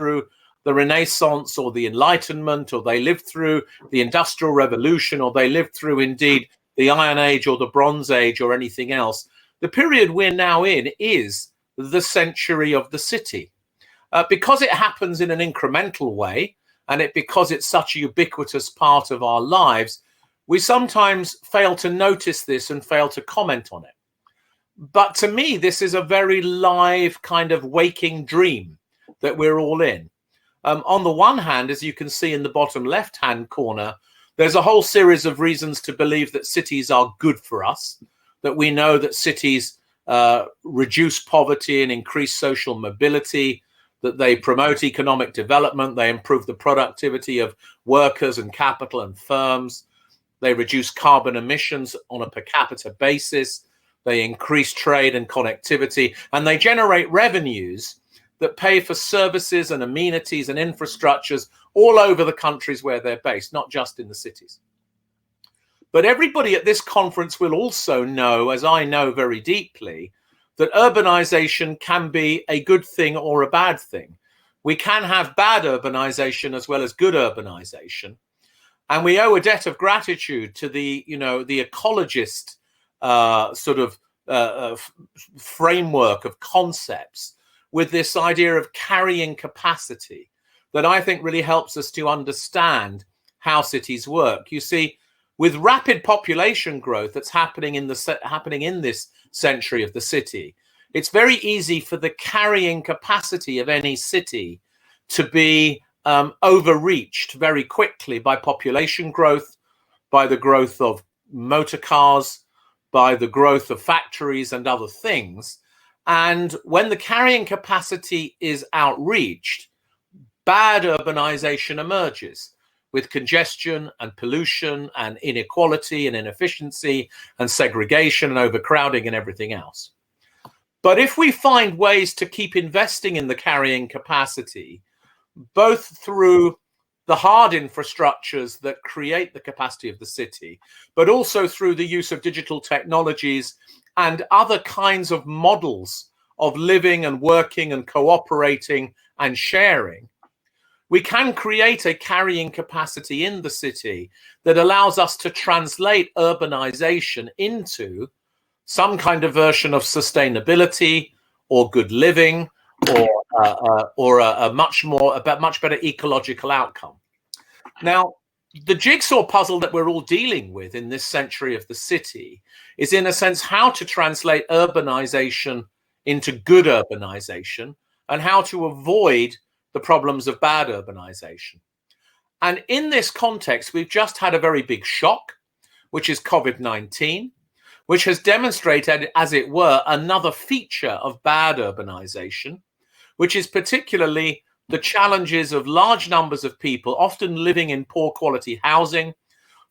through the Renaissance or the Enlightenment, or they lived through the Industrial Revolution, or they lived through indeed the Iron Age or the Bronze Age or anything else. The period we're now in is the century of the city. Because it happens in an incremental way, and because it's such a ubiquitous part of our lives, we sometimes fail to notice this and fail to comment on it. But to me, this is a very live kind of waking dream that we're all in. On the one hand, as you can see in the bottom left-hand corner, there's a whole series of reasons to believe that cities are good for us, that we know that cities reduce poverty and increase social mobility, that they promote economic development, they improve the productivity of workers and capital and firms, they reduce carbon emissions on a per capita basis, they increase trade and connectivity, and they generate revenues that pay for services and amenities and infrastructures all over the countries where they're based, not just in the cities. But everybody at this conference will also know, as I know very deeply, that urbanization can be a good thing or a bad thing. We can have bad urbanization as well as good urbanization. And we owe a debt of gratitude to the ecologist framework of concepts with this idea of carrying capacity that I think really helps us to understand how cities work. You see, with rapid population growth that's happening in this century of the city, it's very easy for the carrying capacity of any city to be overreached very quickly by population growth, by the growth of motor cars, by the growth of factories and other things. And when the carrying capacity is outreached, bad urbanization emerges with congestion and pollution and inequality and inefficiency and segregation and overcrowding and everything else. But if we find ways to keep investing in the carrying capacity, both through the hard infrastructures that create the capacity of the city, but also through the use of digital technologies and other kinds of models of living and working and cooperating and sharing, we can create a carrying capacity in the city that allows us to translate urbanization into some kind of version of sustainability or good living or a much better ecological outcome. Now, the jigsaw puzzle that we're all dealing with in this century of the city is, in a sense, how to translate urbanization into good urbanization and how to avoid the problems of bad urbanization. And in this context, we've just had a very big shock, which is COVID-19, which has demonstrated, as it were, another feature of bad urbanization, which is particularly the challenges of large numbers of people, often living in poor quality housing,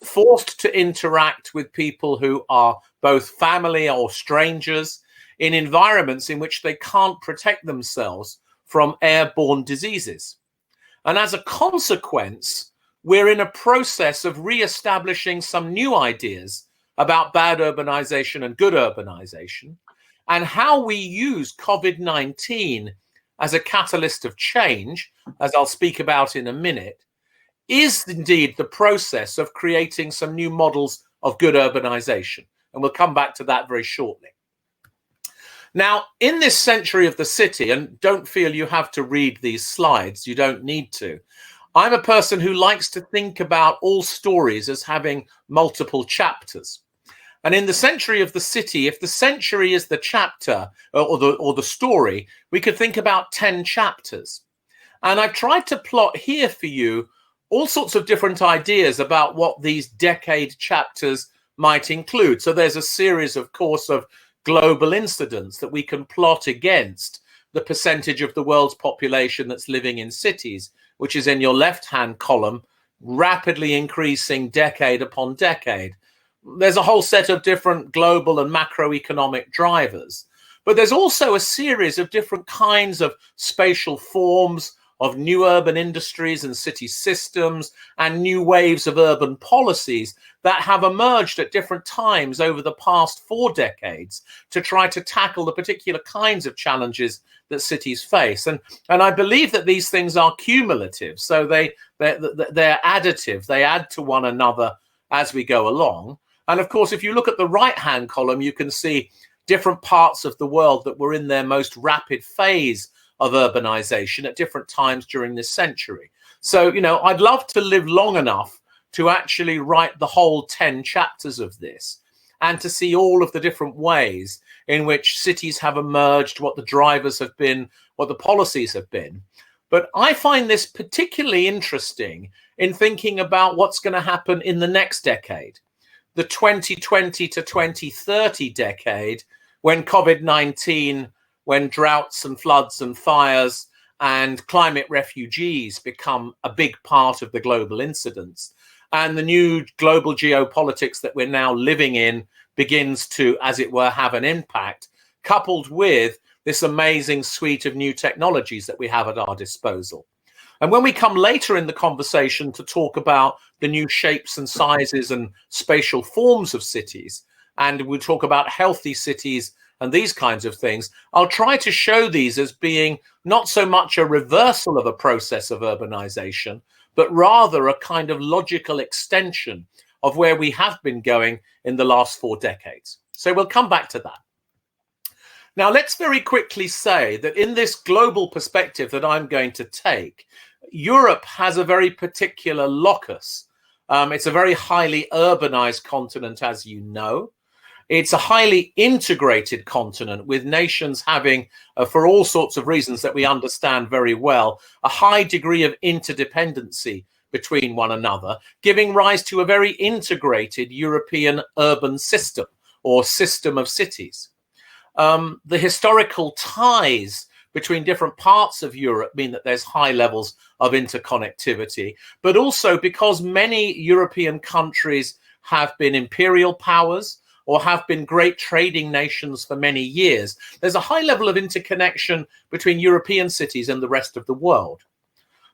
forced to interact with people who are both family or strangers in environments in which they can't protect themselves from airborne diseases. And as a consequence, we're in a process of re-establishing some new ideas about bad urbanization and good urbanization, and how we use COVID-19 as a catalyst of change, as I'll speak about in a minute, is indeed the process of creating some new models of good urbanization. And we'll come back to that very shortly. Now, in this century of the city, and don't feel you have to read these slides, you don't need to. I'm a person who likes to think about all stories as having multiple chapters. And in the century of the city, if the century is the chapter or the story, we could think about 10 chapters. And I've tried to plot here for you all sorts of different ideas about what these decade chapters might include. So there's a series, of course, of global incidents that we can plot against the percentage of the world's population that's living in cities, which is in your left-hand column, rapidly increasing decade upon decade. There's a whole set of different global and macroeconomic drivers, but there's also a series of different kinds of spatial forms, of new urban industries and city systems and new waves of urban policies that have emerged at different times over the past 4 decades to try to tackle the particular kinds of challenges that cities face. And I believe that these things are cumulative, so they're additive, they add to one another as we go along. And of course, if you look at the right-hand column, you can see different parts of the world that were in their most rapid phase of urbanization at different times during this century. So, I'd love to live long enough to actually write the whole 10 chapters of this and to see all of the different ways in which cities have emerged, what the drivers have been, what the policies have been. But I find this particularly interesting in thinking about what's going to happen in the next decade, the 2020 to 2030 decade, when COVID-19, when droughts and floods and fires and climate refugees become a big part of the global incidents, and the new global geopolitics that we're now living in begins to, as it were, have an impact, coupled with this amazing suite of new technologies that we have at our disposal. And when we come later in the conversation to talk about the new shapes and sizes and spatial forms of cities, and we'll talk about healthy cities and these kinds of things, I'll try to show these as being not so much a reversal of a process of urbanization, but rather a kind of logical extension of where we have been going in the last 4 decades. So we'll come back to that. Now, let's very quickly say that in this global perspective that I'm going to take, Europe has a very particular locus. It's a very highly urbanized continent, as you know. It's a highly integrated continent with nations having, for all sorts of reasons that we understand very well, a high degree of interdependency between one another, giving rise to a very integrated European urban system or system of cities. The historical ties between different parts of Europe mean that there's high levels of interconnectivity, but also because many European countries have been imperial powers or have been great trading nations for many years, there's a high level of interconnection between European cities and the rest of the world.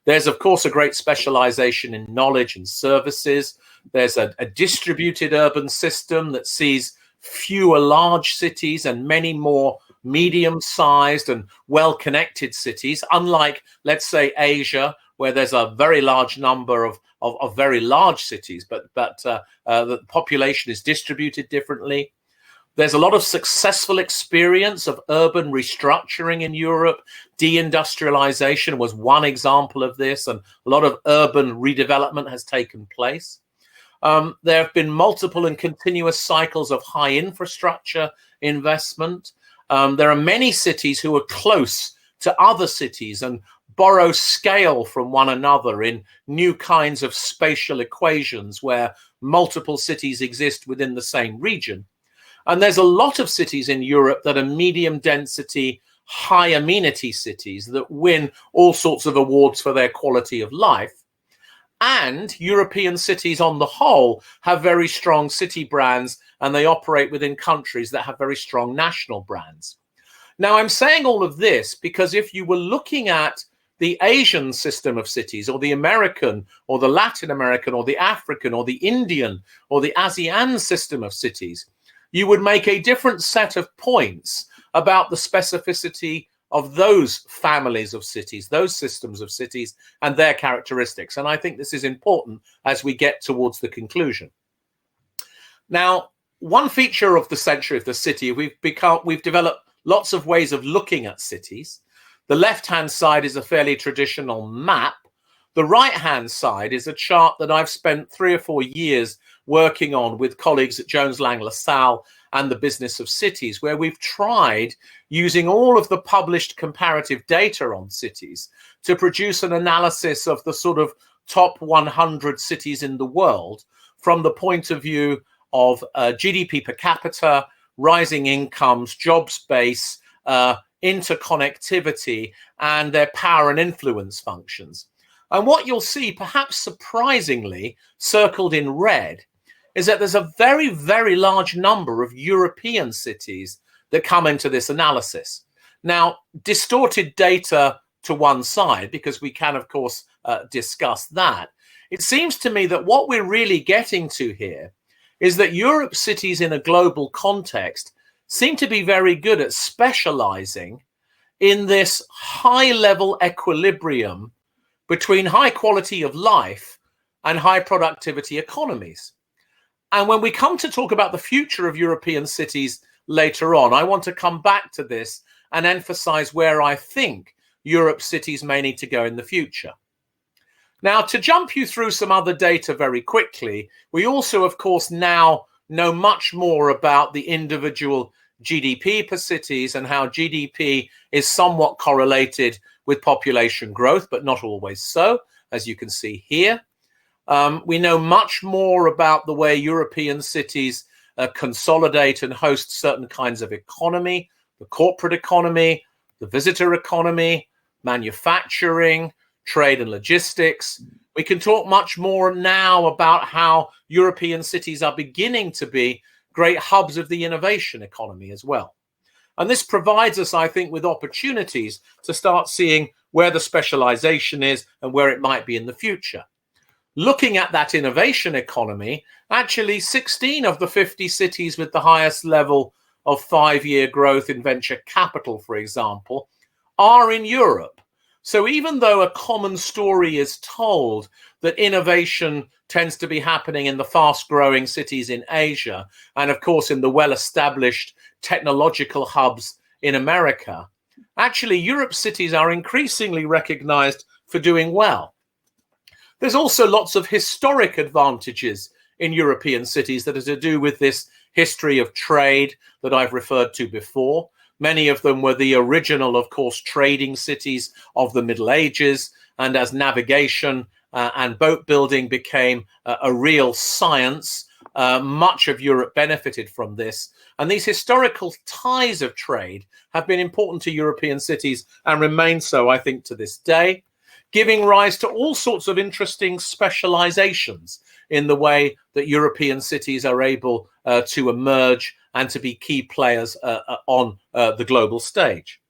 There's, of course, a great specialization in knowledge and services. There's a distributed urban system that sees fewer large cities and many more medium-sized and well-connected cities, unlike, let's say, Asia, where there's a very large number of very large cities, but the population is distributed differently. There's a lot of successful experience of urban restructuring in Europe. Deindustrialization was one example of this, and a lot of urban redevelopment has taken place. There have been multiple and continuous cycles of high infrastructure investment. There are many cities who are close to other cities and borrow scale from one another in new kinds of spatial equations where multiple cities exist within the same region. And there's a lot of cities in Europe that are medium density, high amenity cities that win all sorts of awards for their quality of life. And European cities on the whole have very strong city brands, and they operate within countries that have very strong national brands. Now, I'm saying all of this because if you were looking at the Asian system of cities, or the American, or the Latin American, or the African, or the Indian, or the ASEAN system of cities, you would make a different set of points about the specificity of those families of cities, those systems of cities, and their characteristics. And I think this is important as we get towards the conclusion. Now, one feature of the century of the city, we've developed lots of ways of looking at cities. The left-hand side is a fairly traditional map. The right-hand side is a chart that I've spent 3 or 4 years working on with colleagues at Jones Lang LaSalle and the Business of Cities, where we've tried, using all of the published comparative data on cities, to produce an analysis of the sort of top 100 cities in the world from the point of view of GDP per capita, rising incomes, jobs base, interconnectivity, and their power and influence functions. And what you'll see, perhaps surprisingly, circled in red, is that there's a very, very large number of European cities that come into this analysis. Now, distorted data to one side, because we can, of course, discuss that. It seems to me that what we're really getting to here is that Europe's cities in a global context seem to be very good at specializing in this high-level equilibrium between high quality of life and high productivity economies. And when we come to talk about the future of European cities later on, I want to come back to this and emphasize where I think Europe's cities may need to go in the future. Now, to jump you through some other data very quickly, we also, of course, now know much more about the individual GDP per cities and how GDP is somewhat correlated with population growth, but not always so, as you can see here. We know much more about the way European cities consolidate and host certain kinds of economy, the corporate economy, the visitor economy, manufacturing, trade and logistics. We can talk much more now about how European cities are beginning to be great hubs of the innovation economy as well. And this provides us, I think, with opportunities to start seeing where the specialization is and where it might be in the future. Looking at that innovation economy, actually 16 of the 50 cities with the highest level of 5-year growth in venture capital, for example, are in Europe. So even though a common story is told that innovation tends to be happening in the fast-growing cities in Asia, and of course in the well-established technological hubs in America, actually Europe's cities are increasingly recognized for doing well. There's also lots of historic advantages in European cities that are to do with this history of trade that I've referred to before. Many of them were the original, of course, trading cities of the Middle Ages. And as navigation and boat building became a real science, much of Europe benefited from this. And these historical ties of trade have been important to European cities and remain so, I think, to this day, giving rise to all sorts of interesting specializations in the way that European cities are able to emerge and to be key players on the global stage.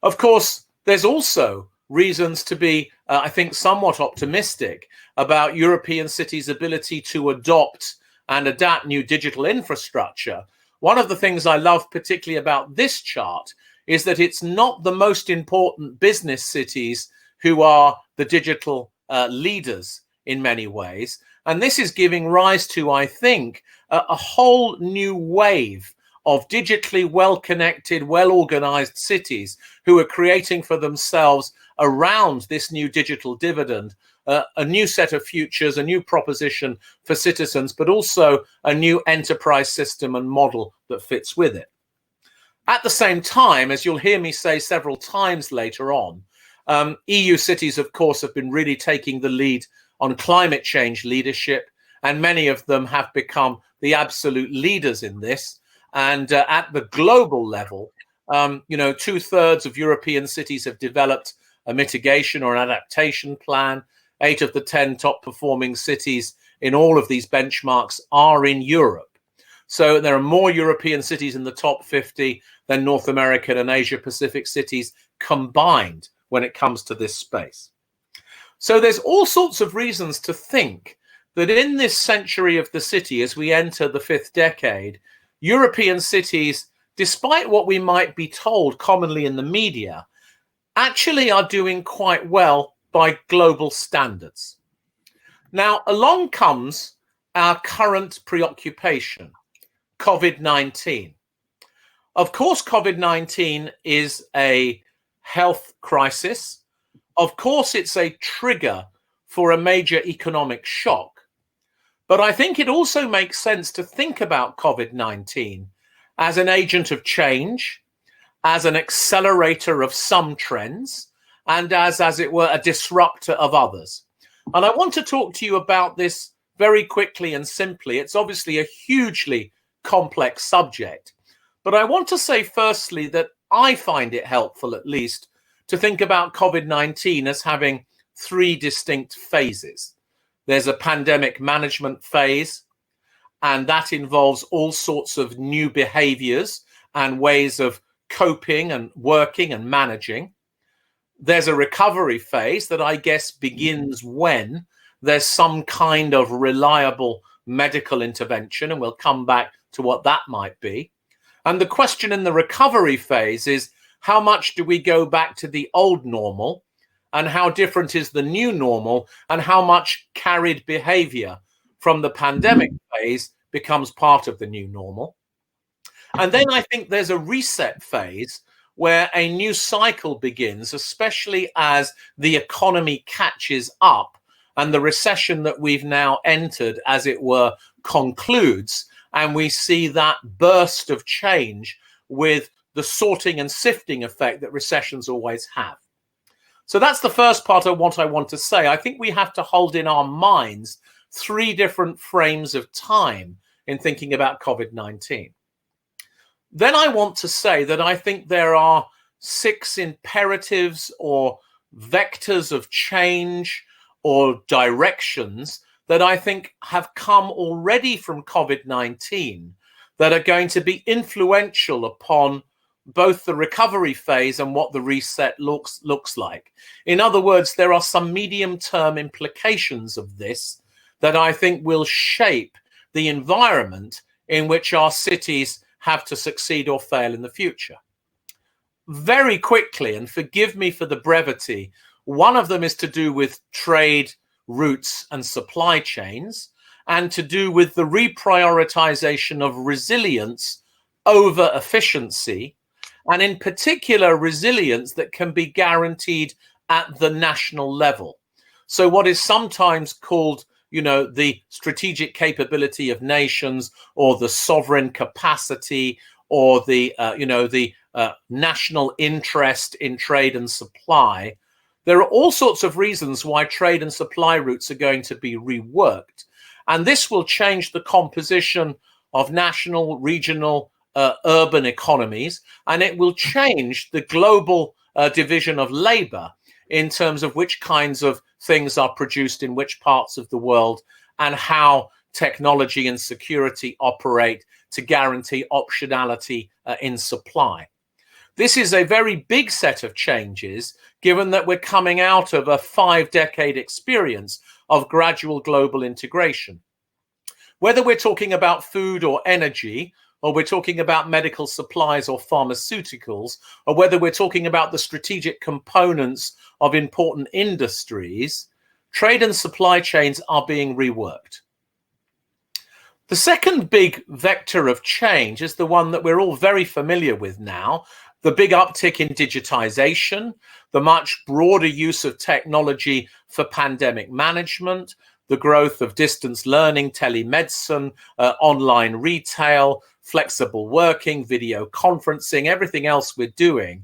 Of course, there's also reasons to be, I think, somewhat optimistic about European cities' ability to adopt and adapt new digital infrastructure. One of the things I love particularly about this chart is that it's not the most important business cities who are the digital leaders in many ways. And this is giving rise to, I think, a whole new wave of digitally well-connected, well-organized cities who are creating for themselves around this new digital dividend a new set of futures, a new proposition for citizens, but also a new enterprise system and model that fits with it. At the same time, as you'll hear me say several times later on, EU cities, of course, have been really taking the lead on climate change leadership, and many of them have become the absolute leaders in this. And at the global level, 2/3 of European cities have developed a mitigation or an adaptation plan. 8 of the 10 top performing cities in all of these benchmarks are in Europe. So there are more European cities in the top 50 than North American and Asia Pacific cities combined when it comes to this space. So there's all sorts of reasons to think that in this century of the city, as we enter the 5th decade, European cities, despite what we might be told commonly in the media, actually are doing quite well by global standards. Now, along comes our current preoccupation, COVID-19. Of course, COVID-19 is a health crisis. Of course, it's a trigger for a major economic shock. But I think it also makes sense to think about COVID-19 as an agent of change, as an accelerator of some trends, and as it were, a disruptor of others. And I want to talk to you about this very quickly and simply. It's obviously a hugely complex subject. But I want to say firstly that I find it helpful, at least, to think about COVID-19 as having 3 distinct phases. There's a pandemic management phase, and that involves all sorts of new behaviors and ways of coping and working and managing. there's a recovery phase that I guess begins when there's some kind of reliable medical intervention, and we'll come back to what that might be. And the question in the recovery phase is, how much do we go back to the old normal, and how different is the new normal, and how much carried behavior from the pandemic phase becomes part of the new normal? And then I think there's a reset phase where a new cycle begins, especially as the economy catches up and the recession that we've now entered, as it were, concludes, and we see that burst of change with the sorting and sifting effect that recessions always have. So that's the first part of what I want to say. I think we have to hold in our minds 3 different frames of time in thinking about COVID-19. Then I want to say that I think there are 6 imperatives or vectors of change or directions that I think have come already from COVID-19 that are going to be influential upon both the recovery phase and what the reset looks like. In other words, there are some medium-term implications of this that I think will shape the environment in which our cities have to succeed or fail in the future. Very quickly, and forgive me for the brevity, one of them is to do with trade routes and supply chains, and to do with the reprioritization of resilience over efficiency, and in particular resilience that can be guaranteed at the national level. So what is sometimes called, the strategic capability of nations, or the sovereign capacity, or the national interest in trade and supply. There are all sorts of reasons why trade and supply routes are going to be reworked. And this will change the composition of national, regional, urban economies, and it will change the global division of labor in terms of which kinds of things are produced in which parts of the world, and how technology and security operate to guarantee optionality in supply. This is a very big set of changes, given that we're coming out of a 5-decade experience of gradual global integration. Whether we're talking about food or energy, or we're talking about medical supplies or pharmaceuticals, or whether we're talking about the strategic components of important industries, trade and supply chains are being reworked. The second big vector of change is the one that we're all very familiar with now, the big uptick in digitization, the much broader use of technology for pandemic management, the growth of distance learning, telemedicine, online retail, flexible working, video conferencing, everything else we're doing.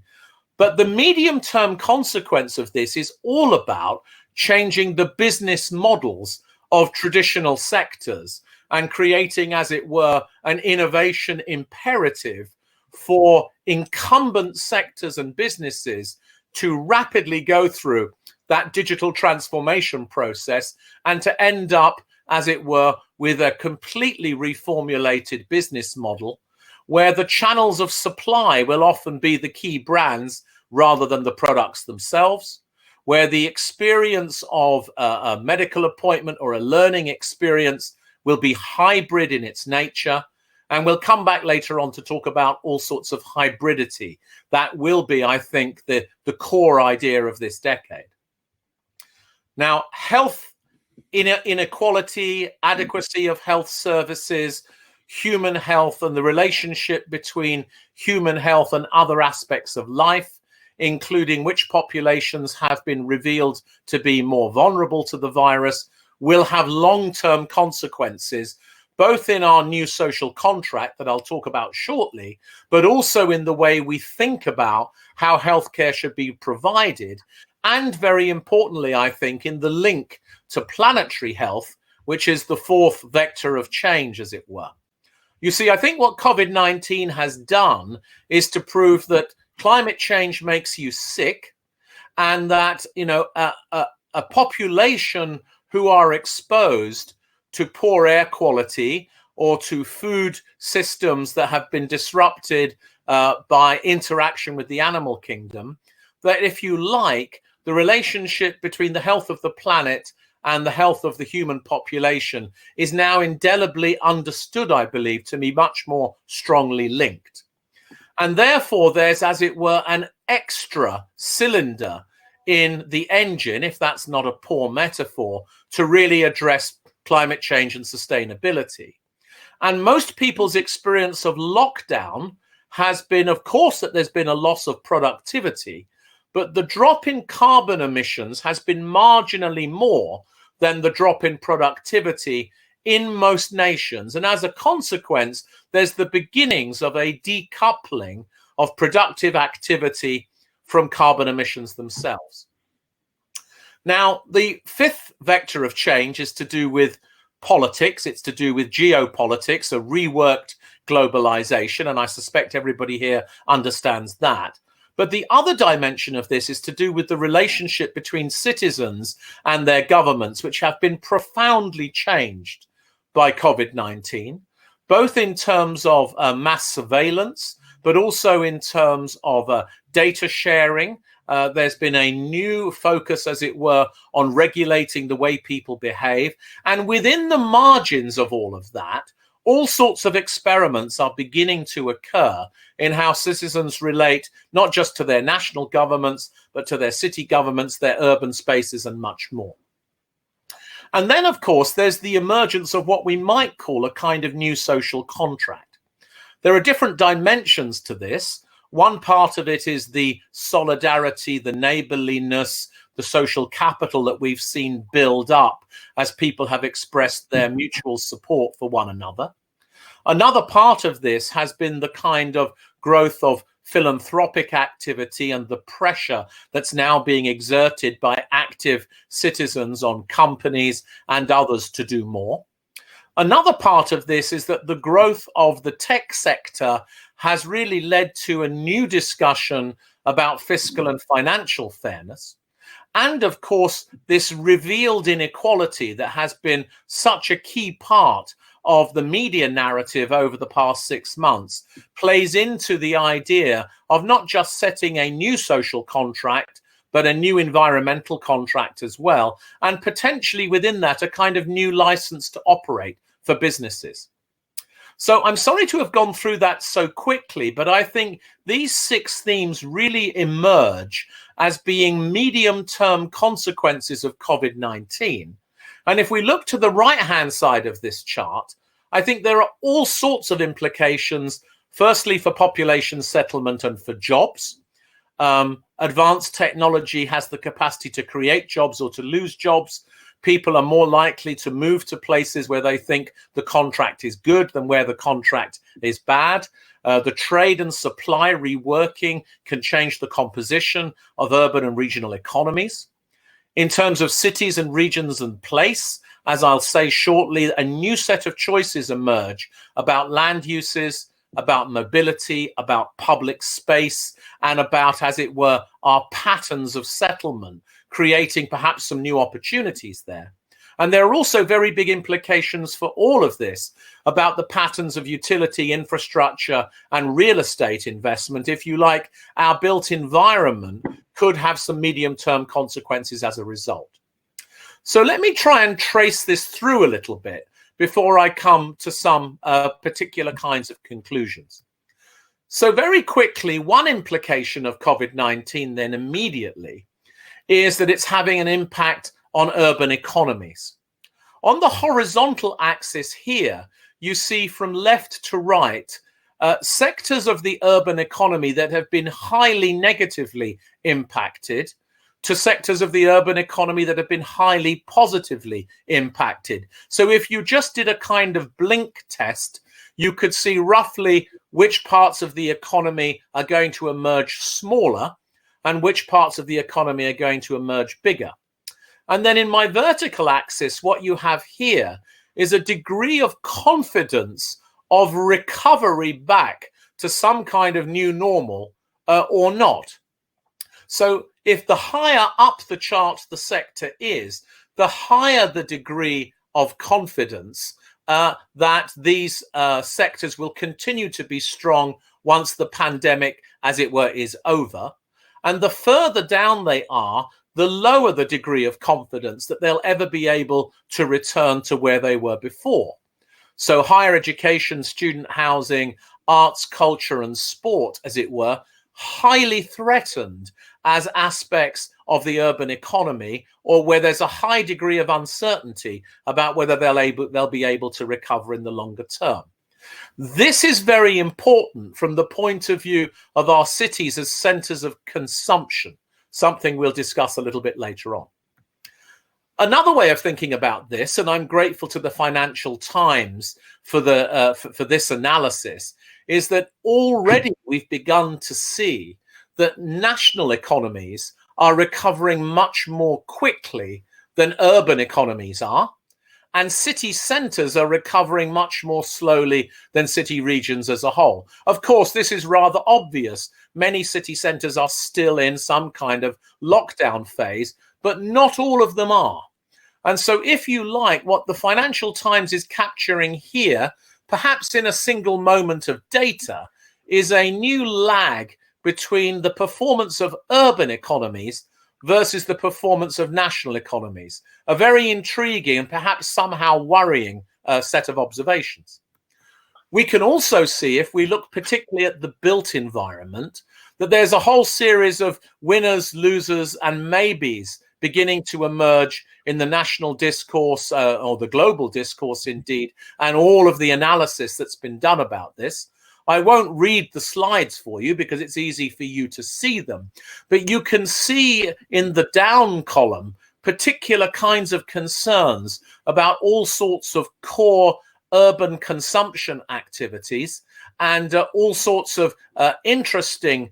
But the medium-term consequence of this is all about changing the business models of traditional sectors and creating, as it were, an innovation imperative for incumbent sectors and businesses to rapidly go through that digital transformation process and to end up, as it were, with a completely reformulated business model where the channels of supply will often be the key brands rather than the products themselves, where the experience of a medical appointment or a learning experience will be hybrid in its nature. And we'll come back later on to talk about all sorts of hybridity. That will be, I think, the core idea of this decade. Now, health inequality, adequacy of health services, human health, and the relationship between human health and other aspects of life, including which populations have been revealed to be more vulnerable to the virus, will have long-term consequences, both in our new social contract that I'll talk about shortly, but also in the way we think about how healthcare should be provided, and very importantly, I think, in the link to planetary health, which is the 4th vector of change, as it were. You see, I think what COVID-19 has done is to prove that climate change makes you sick, and that, a population who are exposed to poor air quality or to food systems that have been disrupted by interaction with the animal kingdom, that, if you like, the relationship between the health of the planet and the health of the human population is now indelibly understood, I believe, to be much more strongly linked. And therefore, there's, as it were, an extra cylinder in the engine, if that's not a poor metaphor, to really address climate change and sustainability. And most people's experience of lockdown has been, of course, that there's been a loss of productivity, but the drop in carbon emissions has been marginally more than the drop in productivity in most nations. And as a consequence, there's the beginnings of a decoupling of productive activity from carbon emissions themselves. Now, the fifth vector of change is to do with politics. It's to do with geopolitics, a reworked globalization, and I suspect everybody here understands that. But the other dimension of this is to do with the relationship between citizens and their governments, which have been profoundly changed by COVID-19, both in terms of mass surveillance, but also in terms of data sharing. There's been a new focus, as it were, on regulating the way people behave. And within the margins of all of that, all sorts of experiments are beginning to occur in how citizens relate not just to their national governments, but to their city governments, their urban spaces, and much more. And then, of course, there's the emergence of what we might call a kind of new social contract. There are different dimensions to this. One part of it is the solidarity, the neighborliness, the social capital that we've seen build up as people have expressed their mutual support for one another. Another part of this has been the kind of growth of philanthropic activity and the pressure that's now being exerted by active citizens on companies and others to do more. Another part of this is that the growth of the tech sector has really led to a new discussion about fiscal and financial fairness. And of course, this revealed inequality that has been such a key part of the media narrative over the past 6 months plays into the idea of not just setting a new social contract, but a new environmental contract as well, and potentially within that, a kind of new license to operate for businesses. So I'm sorry to have gone through that so quickly, but I think these 6 themes really emerge as being medium-term consequences of COVID-19. And if we look to the right-hand side of this chart, I think there are all sorts of implications, firstly for population settlement and for jobs. Advanced technology has the capacity to create jobs or to lose jobs. People are more likely to move to places where they think the contract is good than where the contract is bad. The trade and supply reworking can change the composition of urban and regional economies. In terms of cities and regions and place, as I'll say shortly, a new set of choices emerge about land uses, about mobility, about public space, and about, as it were, our patterns of settlement, creating perhaps some new opportunities there. And there are also very big implications for all of this about the patterns of utility infrastructure and real estate investment. If you like, our built environment could have some medium-term consequences as a result. So let me try and trace this through a little bit before I come to some particular kinds of conclusions. So very quickly, one implication of COVID-19 then immediately is that it's having an impact on urban economies. On the horizontal axis here, you see from left to right, sectors of the urban economy that have been highly negatively impacted to sectors of the urban economy that have been highly positively impacted. So if you just did a kind of blink test, you could see roughly which parts of the economy are going to emerge smaller and which parts of the economy are going to emerge bigger. And then in my vertical axis, what you have here is a degree of confidence of recovery back to some kind of new normal or not. So if the higher up the chart the sector is, the higher the degree of confidence that these sectors will continue to be strong once the pandemic, as it were, is over. And the further down they are, the lower the degree of confidence that they'll ever be able to return to where they were before. So higher education, student housing, arts, culture, and sport, as it were, highly threatened as aspects of the urban economy, or where there's a high degree of uncertainty about whether they'll be able to recover in the longer term. This is very important from the point of view of our cities as centres of consumption, something we'll discuss a little bit later on. Another way of thinking about this, and I'm grateful to the Financial Times for this analysis, is that already we've begun to see that national economies are recovering much more quickly than urban economies are, and city centres are recovering much more slowly than city regions as a whole. Of course, this is rather obvious. Many city centres are still in some kind of lockdown phase, but not all of them are. And so if you like, what the Financial Times is capturing here, perhaps in a single moment of data, is a new lag between the performance of urban economies versus the performance of national economies. A very intriguing and perhaps somehow worrying set of observations. We can also see, if we look particularly at the built environment, that there's a whole series of winners, losers, and maybes beginning to emerge in the national discourse, or the global discourse indeed, and all of the analysis that's been done about this. I won't read the slides for you because it's easy for you to see them, but you can see in the down column particular kinds of concerns about all sorts of core urban consumption activities and all sorts of interesting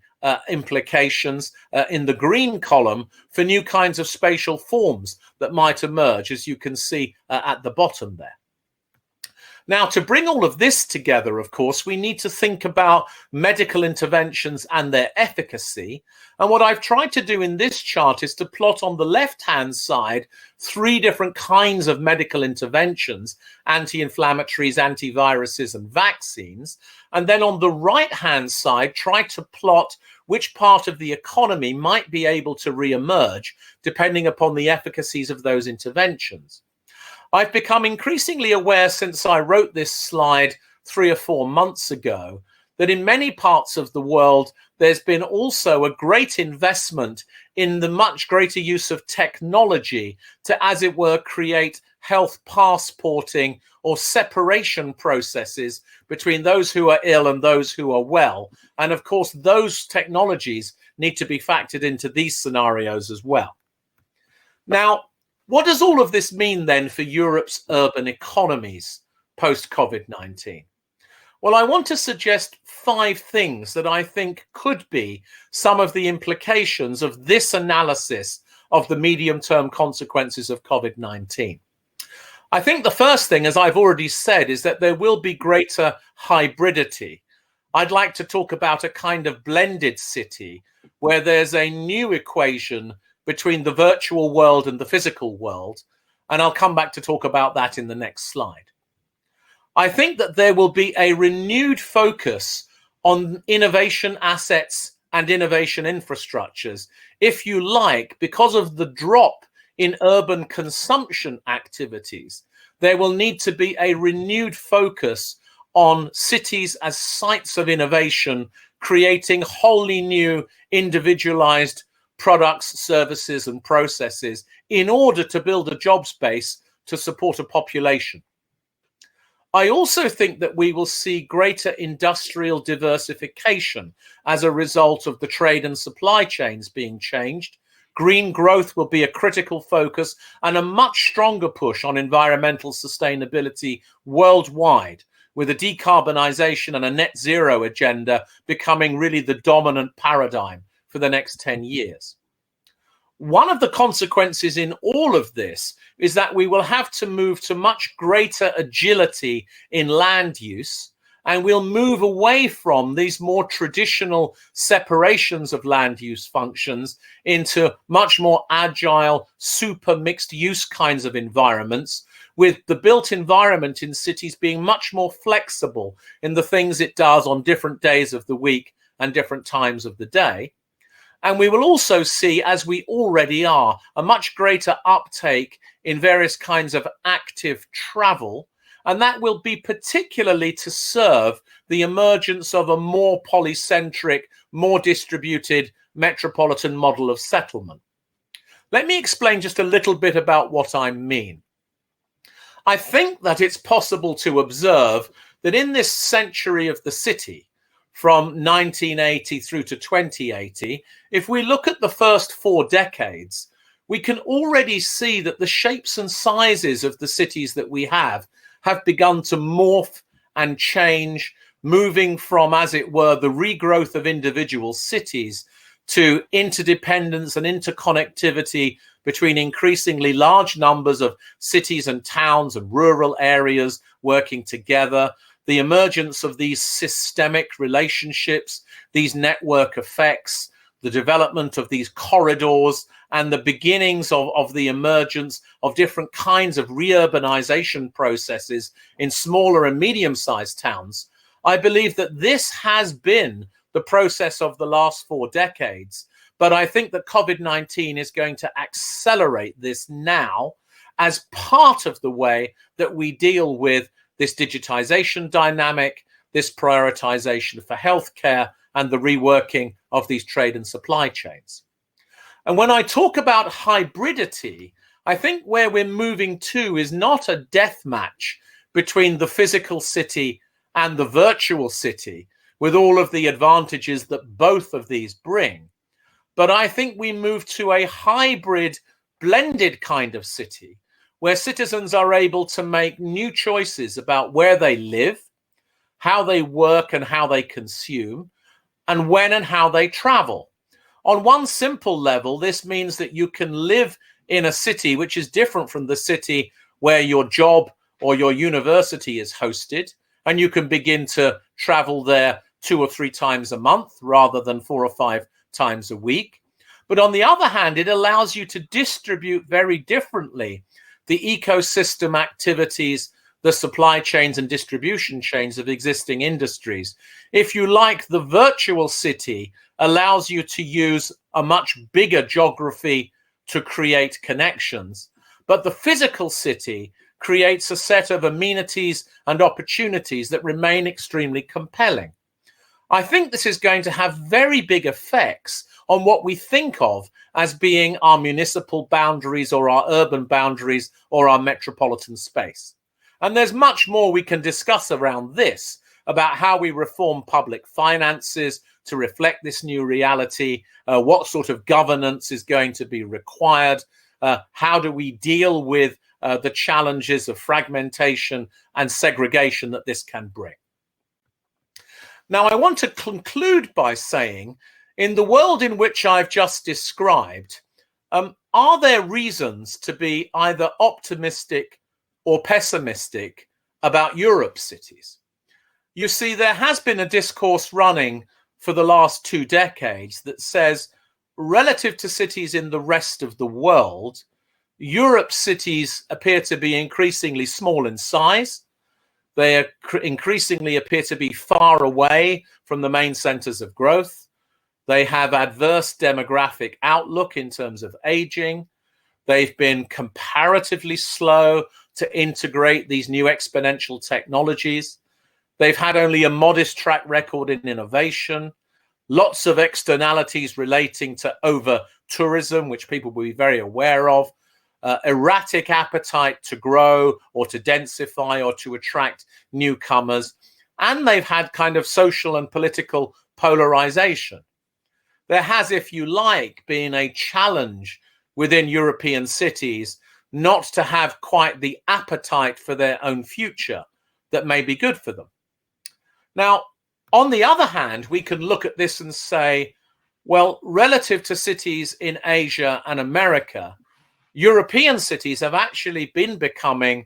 implications in the green column for new kinds of spatial forms that might emerge, as you can see at the bottom there. Now, to bring all of this together, of course, we need to think about medical interventions and their efficacy. And what I've tried to do in this chart is to plot on the left-hand side 3 different kinds of medical interventions: anti-inflammatories, antiviruses, and vaccines. And then on the right-hand side, try to plot which part of the economy might be able to re-emerge depending upon the efficacies of those interventions. I've become increasingly aware since I wrote this slide 3 or 4 months ago that in many parts of the world, there's been also a great investment in the much greater use of technology to, as it were, create health passporting or separation processes between those who are ill and those who are well. And of course, those technologies need to be factored into these scenarios as well. Now, what does all of this mean then for Europe's urban economies post-COVID-19? Well, I want to suggest 5 things that I think could be some of the implications of this analysis of the medium-term consequences of COVID-19. I think the first thing, as I've already said, is that there will be greater hybridity. I'd like to talk about a kind of blended city where there's a new equation between the virtual world and the physical world, and I'll come back to talk about that in the next slide. I think that there will be a renewed focus on innovation assets and innovation infrastructures, if you like, because of the drop in urban consumption activities. There will need to be a renewed focus on cities as sites of innovation, creating wholly new individualized products, services, and processes in order to build a jobs base to support a population. I also think that we will see greater industrial diversification as a result of the trade and supply chains being changed. Green growth will be a critical focus and a much stronger push on environmental sustainability worldwide, with a decarbonisation and a net zero agenda becoming really the dominant paradigm for the next 10 years. One of the consequences in all of this is that we will have to move to much greater agility in land use, and we'll move away from these more traditional separations of land use functions into much more agile, super mixed use kinds of environments, with the built environment in cities being much more flexible in the things it does on different days of the week and different times of the day. And we will also see, as we already are, a much greater uptake in various kinds of active travel. And that will be particularly to serve the emergence of a more polycentric, more distributed metropolitan model of settlement. Let me explain just a little bit about what I mean. I think that it's possible to observe that in this century of the city, from 1980 through to 2080, if we look at the first 4 decades, we can already see that the shapes and sizes of the cities that we have begun to morph and change, moving from, as it were, the regrowth of individual cities to interdependence and interconnectivity between increasingly large numbers of cities and towns and rural areas working together, the emergence of these systemic relationships, these network effects, the development of these corridors, and the beginnings of the emergence of different kinds of reurbanization processes in smaller and medium-sized towns. I believe that this has been the process of the last 4 decades, but I think that COVID-19 is going to accelerate this now as part of the way that we deal with this digitization dynamic, this prioritization for healthcare, and the reworking of these trade and supply chains. And when I talk about hybridity, I think where we're moving to is not a death match between the physical city and the virtual city, with all of the advantages that both of these bring. But I think we move to a hybrid, blended kind of city, where citizens are able to make new choices about where they live, how they work and how they consume, and when and how they travel. On one simple level, this means that you can live in a city which is different from the city where your job or your university is hosted, and you can begin to travel there 2 or 3 times a month rather than 4 or 5 times a week. But on the other hand, it allows you to distribute very differently the ecosystem activities, the supply chains and distribution chains of existing industries. If you like, the virtual city allows you to use a much bigger geography to create connections, but the physical city creates a set of amenities and opportunities that remain extremely compelling. I think this is going to have very big effects on what we think of as being our municipal boundaries or our urban boundaries or our metropolitan space. And there's much more we can discuss around this, about how we reform public finances to reflect this new reality, what sort of governance is going to be required, how do we deal with the challenges of fragmentation and segregation that this can bring. Now, I want to conclude by saying, in the world in which I've just described, are there reasons to be either optimistic or pessimistic about Europe's cities? You see, there has been a discourse running for the last 2 decades that says, relative to cities in the rest of the world, Europe's cities appear to be increasingly small in size. They increasingly appear to be far away from the main centers of growth. They have adverse demographic outlook in terms of aging. They've been comparatively slow to integrate these new exponential technologies. They've had only a modest track record in innovation, lots of externalities relating to over-tourism, which people will be very aware of, erratic appetite to grow or to densify or to attract newcomers, and they've had kind of social and political polarization. There has, if you like, been a challenge within European cities not to have quite the appetite for their own future that may be good for them. Now, on the other hand, we can look at this and say, well, relative to cities in Asia and America, European cities have actually been becoming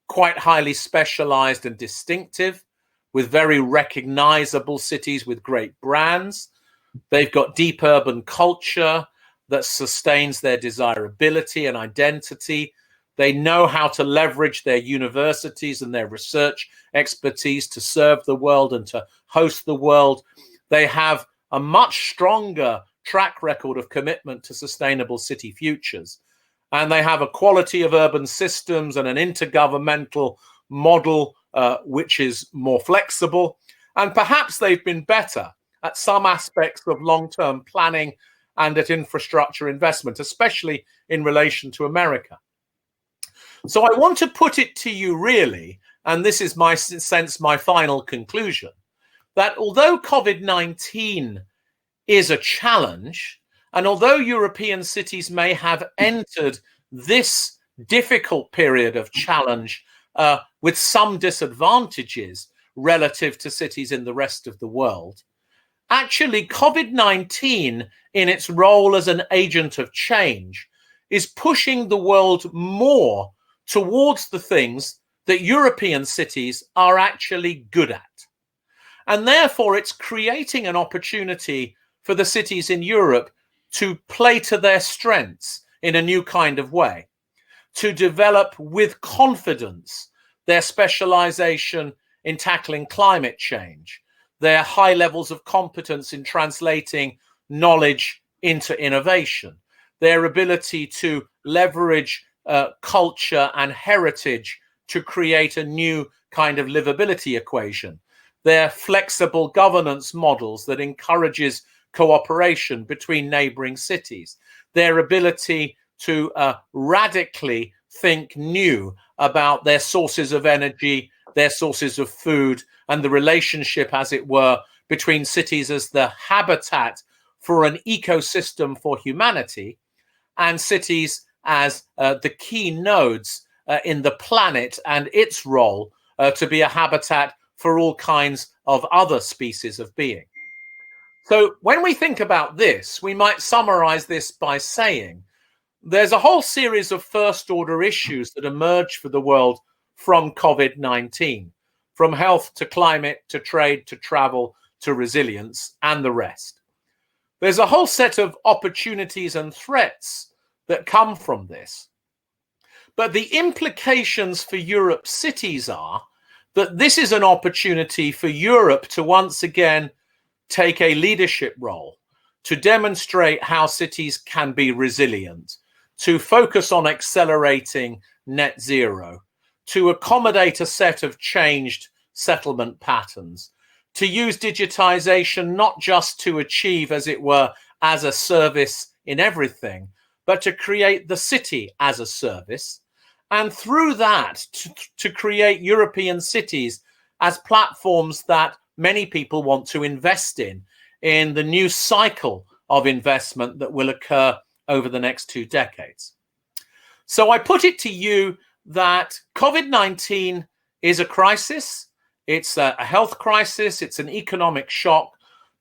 quite highly specialized and distinctive, with very recognizable cities with great brands. They've got deep urban culture that sustains their desirability and identity. They know how to leverage their universities and their research expertise to serve the world and to host the world. They have a much stronger track record of commitment to sustainable city futures. And they have a quality of urban systems and an intergovernmental model which is more flexible. And perhaps they've been better at some aspects of long-term planning and at infrastructure investment, especially in relation to America. So I want to put it to you really, and this is my sense, my final conclusion, that although COVID-19 is a challenge, and although European cities may have entered this difficult period of challenge with some disadvantages relative to cities in the rest of the world, actually COVID-19 in its role as an agent of change is pushing the world more towards the things that European cities are actually good at. And therefore it's creating an opportunity for the cities in Europe to play to their strengths in a new kind of way, to develop with confidence their specialization in tackling climate change, their high levels of competence in translating knowledge into innovation, their ability to leverage culture and heritage to create a new kind of livability equation, their flexible governance models that encourages cooperation between neighboring cities, their ability to radically think new about their sources of energy, their sources of food, and the relationship, as it were, between cities as the habitat for an ecosystem for humanity and cities as the key nodes in the planet and its role to be a habitat for all kinds of other species of being. So when we think about this, we might summarize this by saying there's a whole series of first order issues that emerge for the world from COVID-19, from health to climate to trade to travel to resilience and the rest. There's a whole set of opportunities and threats that come from this. But the implications for Europe's cities are that this is an opportunity for Europe to once again take a leadership role, to demonstrate how cities can be resilient, to focus on accelerating net zero, to accommodate a set of changed settlement patterns, to use digitization not just to achieve, as it were, as a service in everything, but to create the city as a service, and through that to create European cities as platforms that many people want to invest in the new cycle of investment that will occur over the next 2 decades. So I put it to you that COVID-19 is a crisis. It's a health crisis. It's an economic shock.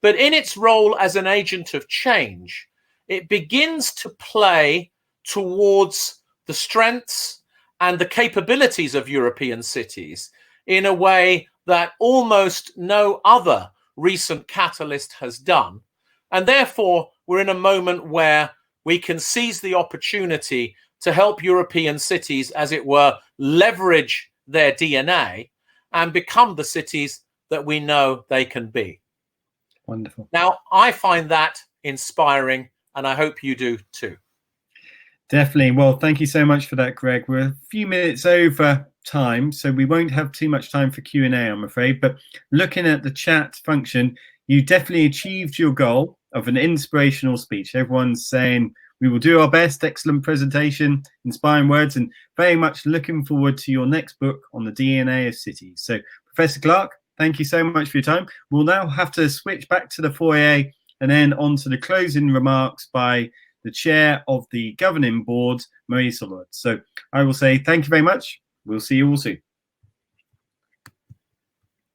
But in its role as an agent of change, it begins to play towards the strengths and the capabilities of European cities in a way that almost no other recent catalyst has done. And therefore, we're in a moment where we can seize the opportunity to help European cities, as it were, leverage their DNA and become the cities that we know they can be. Wonderful. Now, I find that inspiring, and I hope you do too. Definitely. Well, thank you so much for that, Greg. We're a few minutes over time, so we won't have too much time for Q&A, I'm afraid. But looking at the chat function, you definitely achieved your goal of an inspirational speech. Everyone's saying, we will do our best, excellent presentation, inspiring words, and very much looking forward to your next book on the DNA of cities. So, Professor Clark, thank you so much for your time. We'll now have to switch back to the foyer and then on to the closing remarks by the chair of the governing board, Marie Solod. So I will say thank you very much. We'll see you all soon.